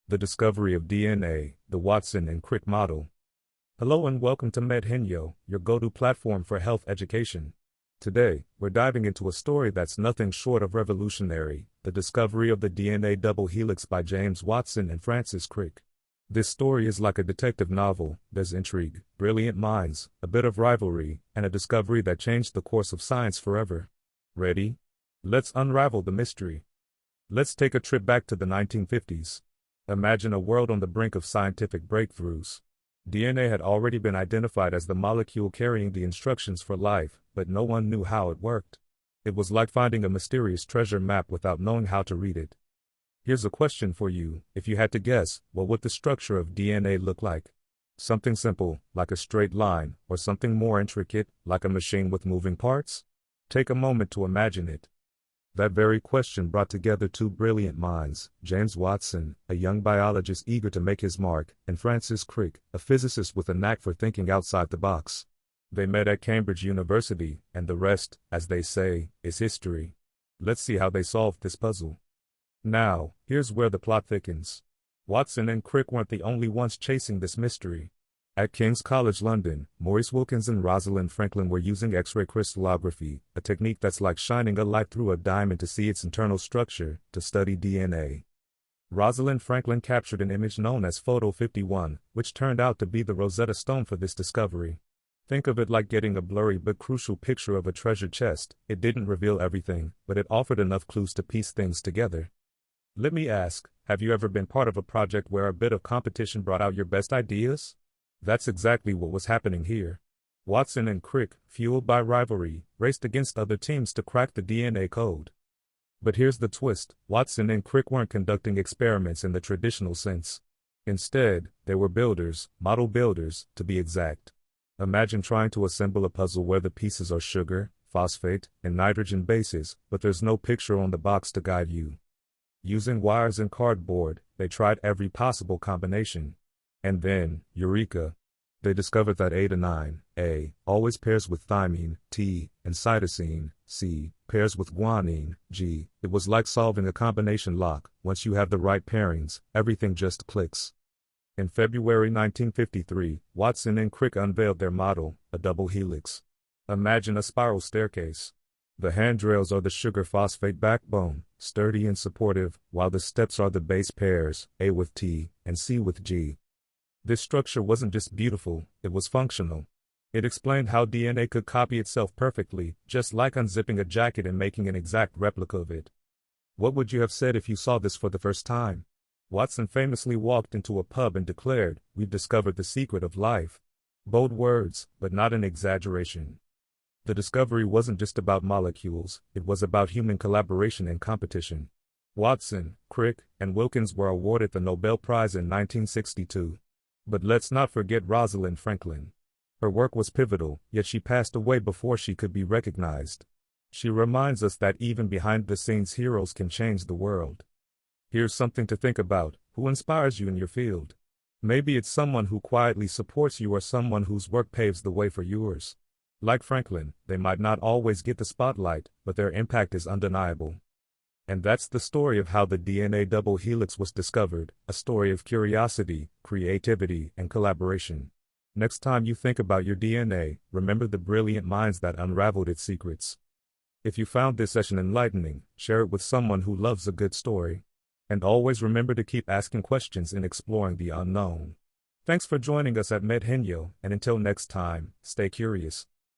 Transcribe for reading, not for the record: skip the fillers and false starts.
The discovery of DNA, the Watson and Crick Model. Hello and welcome to MedGenio, your go-to platform for health education. Today, we're diving into a story that's nothing short of revolutionary, the discovery of the DNA double helix by James Watson and Francis Crick. This story is like a detective novel. There's intrigue, brilliant minds, a bit of rivalry, and a discovery that changed the course of science forever. Ready? Let's unravel the mystery. Let's take a trip back to the 1950s. Imagine a world on the brink of scientific breakthroughs. DNA had already been identified as the molecule carrying the instructions for life, but no one knew how it worked. It was like finding a mysterious treasure map without knowing how to read it. Here's a question for you. If you had to guess, what would the structure of DNA look like? Something simple, like a straight line, or something more intricate, like a machine with moving parts? Take a moment to imagine it. That very question brought together two brilliant minds, James Watson, a young biologist eager to make his mark, and Francis Crick, a physicist with a knack for thinking outside the box. They met at Cambridge University, and the rest, as they say, is history. Let's see how they solved this puzzle. Now, here's where the plot thickens. Watson and Crick weren't the only ones chasing this mystery. At King's College London, Maurice Wilkins and Rosalind Franklin were using X-ray crystallography, a technique that's like shining a light through a diamond to see its internal structure, to study DNA. Rosalind Franklin captured an image known as Photo 51, which turned out to be the Rosetta Stone for this discovery. Think of it like getting a blurry but crucial picture of a treasure chest. It didn't reveal everything, but it offered enough clues to piece things together. Let me ask, have you ever been part of a project where a bit of competition brought out your best ideas? That's exactly what was happening here. Watson and Crick, fueled by rivalry, raced against other teams to crack the DNA code. But here's the twist. Watson and Crick weren't conducting experiments in the traditional sense. Instead, they were builders, model builders, to be exact. Imagine trying to assemble a puzzle where the pieces are sugar, phosphate, and nitrogen bases, but there's no picture on the box to guide you. Using wires and cardboard, they tried every possible combination. And then, eureka! They discovered that adenine, A, always pairs with thymine, T, and cytosine, C, pairs with guanine, G. It was like solving a combination lock. Once you have the right pairings, everything just clicks. In February 1953, Watson and Crick unveiled their model, a double helix. Imagine a spiral staircase. The handrails are the sugar-phosphate backbone, sturdy and supportive, while the steps are the base pairs, A with T, and C with G. This structure wasn't just beautiful, it was functional. It explained how DNA could copy itself perfectly, just like unzipping a jacket and making an exact replica of it. What would you have said if you saw this for the first time? Watson famously walked into a pub and declared, "We've discovered the secret of life." Bold words, but not an exaggeration. The discovery wasn't just about molecules, it was about human collaboration and competition. Watson, Crick, and Wilkins were awarded the Nobel Prize in 1962. But let's not forget Rosalind Franklin. Her work was pivotal, yet she passed away before she could be recognized. She reminds us that even behind-the-scenes heroes can change the world. Here's something to think about. Who inspires you in your field? Maybe it's someone who quietly supports you or someone whose work paves the way for yours. Like Franklin, they might not always get the spotlight, but their impact is undeniable. And that's the story of how the DNA double helix was discovered, a story of curiosity, creativity, and collaboration. Next time you think about your DNA, remember the brilliant minds that unraveled its secrets. If you found this session enlightening, share it with someone who loves a good story. And always remember to keep asking questions and exploring the unknown. Thanks for joining us at MedGenio, and until next time, stay curious.